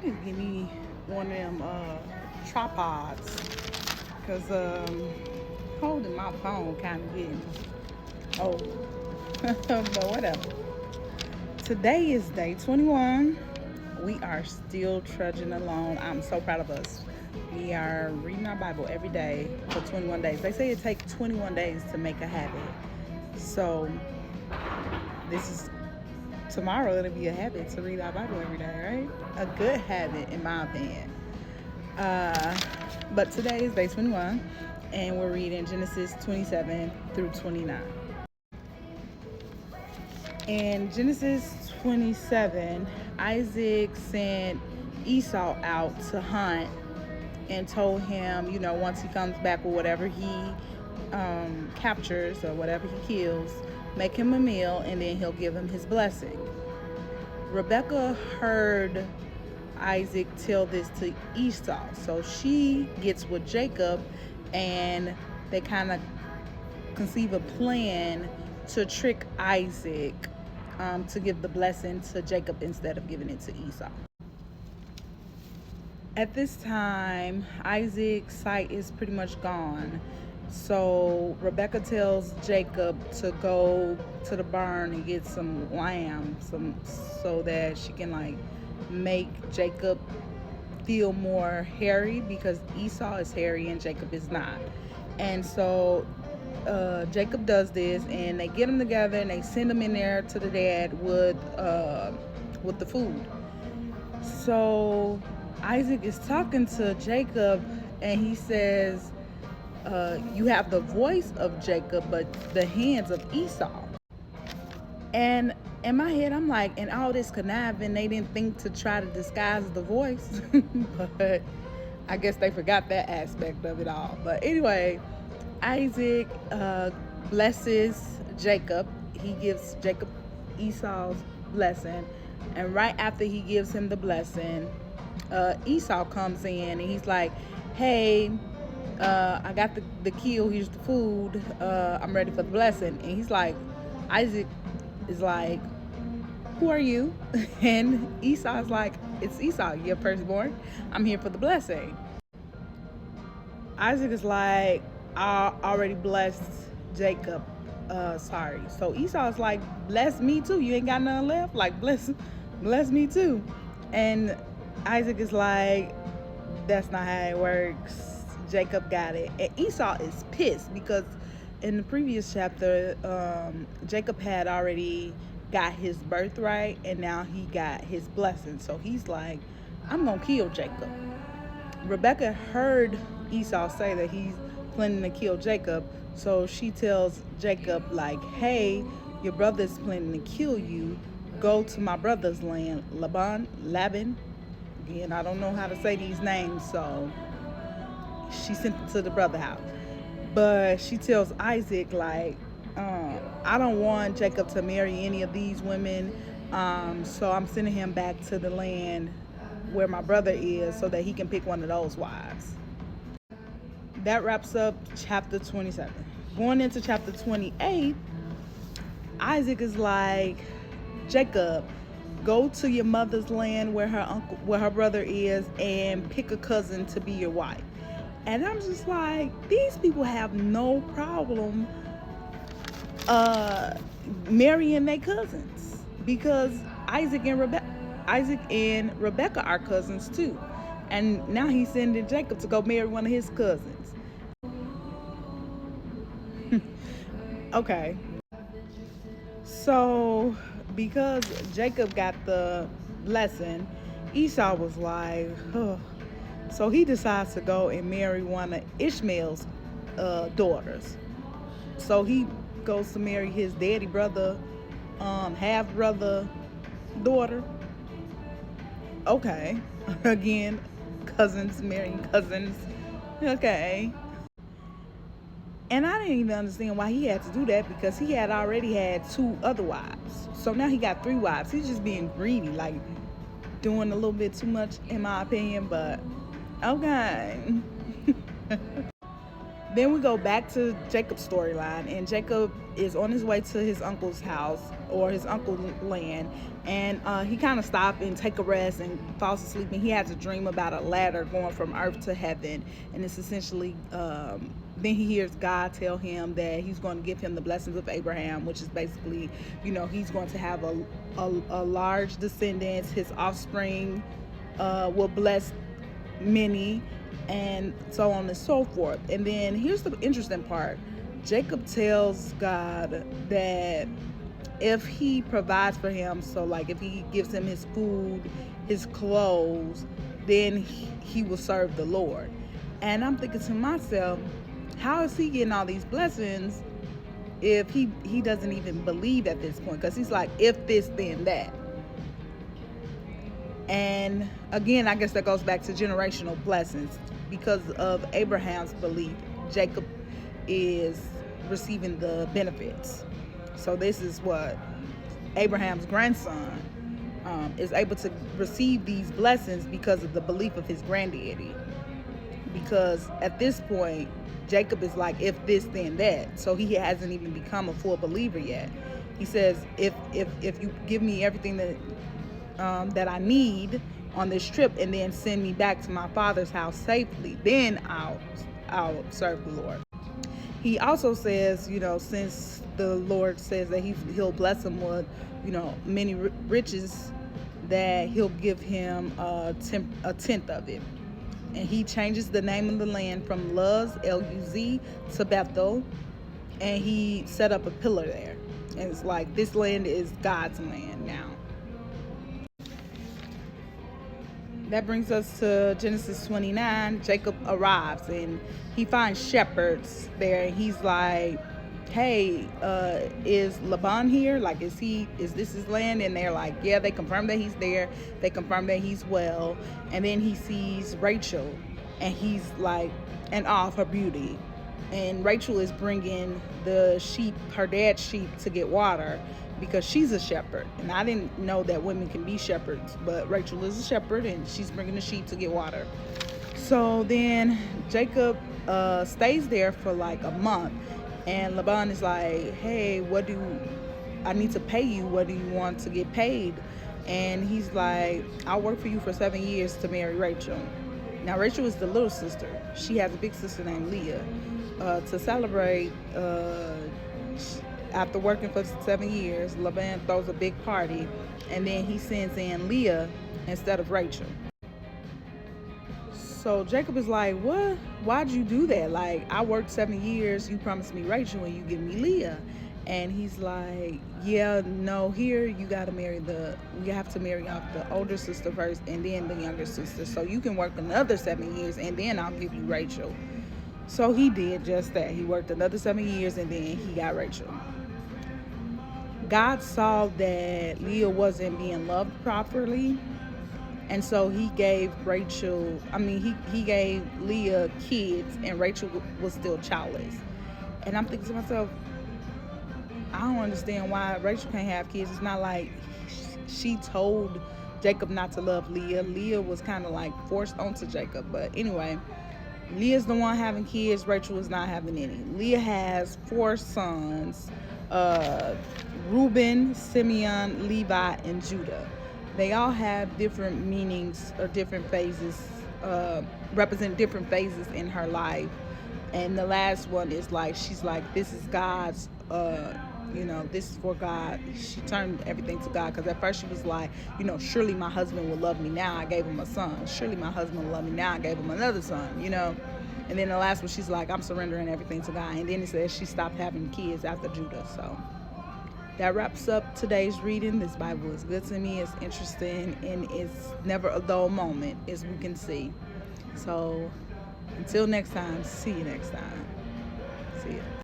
need to give me one of them tripods because holding my phone kind of getting old. But whatever. Today is day 21. We are still trudging along. I'm so proud of us. We are reading our Bible every day for 21 days. They say it takes 21 days to make a habit. So this is tomorrow. It'll be a habit to read our Bible every day, right? A good habit, in my opinion. But today is day 21, and we're reading Genesis 27 through 29. In Genesis 27, Isaac sent Esau out to hunt and told him, once he comes back with whatever he captures or whatever he kills, make him a meal and then he'll give him his blessing. Rebecca heard Isaac tell this to Esau, so she gets with Jacob and they kind of conceive a plan to trick Isaac to give the blessing to Jacob instead of giving it to Esau. At this time, Isaac's sight is pretty much gone. So Rebecca tells Jacob to go to the barn and get some lamb, so that she can make Jacob feel more hairy, because Esau is hairy and Jacob is not. And so Jacob does this, and they get them together and they send them in there to the dad with the food. So Isaac is talking to Jacob and he says, you have the voice of Jacob, but the hands of Esau. And in my head, I'm like, in all this conniving, they didn't think to try to disguise the voice. But I guess they forgot that aspect of it all. But anyway, Isaac blesses Jacob. He gives Jacob Esau's blessing. And right after he gives him the blessing, Esau comes in and he's like, hey, I got the kill, here's the food, I'm ready for the blessing. And he's like, Isaac is like, who are you? And Esau's like, it's Esau, your firstborn, I'm here for the blessing. Isaac is like, I already blessed Jacob, sorry. So Esau's like, bless me too, you ain't got nothing left, like bless me too. And Isaac is like, that's not how it works. Jacob got it. And Esau is pissed because in the previous chapter, Jacob had already got his birthright and now he got his blessing. So he's like, I'm gonna kill Jacob. Rebecca heard Esau say that he's planning to kill Jacob. So she tells Jacob, like, hey, your brother's planning to kill you. Go to my brother's land, Laban. Again, I don't know how to say these names, so she sent it to the brother house. But she tells Isaac, like, I don't want Jacob to marry any of these women, so I'm sending him back to the land where my brother is so that he can pick one of those wives. That wraps up chapter 27. Going into chapter 28, Isaac is like, Jacob, go to your mother's land where her brother is and pick a cousin to be your wife. And I'm just like, these people have no problem marrying their cousins, because Isaac and Rebecca are cousins too. And now he's sending Jacob to go marry one of his cousins. Okay. So because Jacob got the blessing, Esau was like, oh. So he decides to go and marry one of Ishmael's daughters. So he goes to marry his daddy brother, half brother daughter. Okay. Again, cousins marrying cousins. Okay. And I didn't even understand why he had to do that, because he had already had 2 other wives. So now he got 3 wives. He's just being greedy, like doing a little bit too much in my opinion, but okay. Then we go back to Jacob's storyline, and Jacob is on his way to his uncle's house or his uncle's land, and he kind of stopped and take a rest and falls asleep, and he has a dream about a ladder going from earth to heaven, and it's essentially then he hears God tell him that he's going to give him the blessings of Abraham, which is basically, he's going to have a large descendants. His offspring will bless many, and so on and so forth. And then here's the interesting part. Jacob tells God that if he provides for him, so like if he gives him his food, his clothes, then he will serve the Lord. And I'm thinking to myself, how is he getting all these blessings if he doesn't even believe at this point? Because he's like, if this, then that. And again, I guess that goes back to generational blessings. Because of Abraham's belief, Jacob is receiving the benefits. So this is what Abraham's grandson is able to receive these blessings because of the belief of his granddaddy. Because at this point, Jacob is like, if this, then that. So he hasn't even become a full believer yet. He says, if you give me everything that I need on this trip, and then send me back to my father's house safely, then I'll serve the Lord. He also says, since the Lord says that he'll bless him with, many riches, that he'll give him a tenth of it. And he changes the name of the land from Luz, L-U-Z, to Bethel, and he set up a pillar there. And it's like, this land is God's land now. That brings us to Genesis 29. Jacob arrives and he finds shepherds there, and he's like, hey, is Laban here? Like, is this his land? And they're like, yeah. They confirm that he's there. They confirm that he's well. And then he sees Rachel, and he's like in awe of her beauty. And Rachel is bringing the sheep, her dad's sheep, to get water, because she's a shepherd. And I didn't know that women can be shepherds, but Rachel is a shepherd, and she's bringing the sheep to get water. So then Jacob stays there for like a month, and Laban is like, hey, I need to pay you. What do you want to get paid? And he's like, I'll work for you for 7 years to marry Rachel. Now, Rachel is the little sister. She has a big sister named Leah. To celebrate, after working for 7 years, Laban throws a big party, and then he sends in Leah instead of Rachel. So Jacob is like, what? Why'd you do that? Like, I worked 7 years, you promised me Rachel, and you give me Leah. And he's like, yeah, no, here you have to marry off the older sister first, and then the younger sister. So you can work another 7 years, and then I'll give you Rachel. So he did just that. He worked another 7 years, and then he got Rachel. God saw that Leah wasn't being loved properly, and so he gave he gave Leah kids, and Rachel was still childless. And I'm thinking to myself, I don't understand why Rachel can't have kids. It's not like she told Jacob not to love Leah. Leah was kind of like forced onto Jacob. But anyway, Leah's the one having kids. Rachel is not having any. Leah has 4 sons, Reuben, Simeon, Levi, and Judah. They all have different meanings or different phases, represent different phases in her life. And the last one is like, she's like, this is God's, this is for God. She turned everything to God, because at first she was like, surely my husband will love me now, I gave him a son. Surely my husband will love me now, I gave him another son, And then the last one, she's like, I'm surrendering everything to God. And then it says she stopped having kids after Judah. So that wraps up today's reading. This Bible is good to me. It's interesting, and it's never a dull moment, as we can see. So until next time, see you next time. See ya.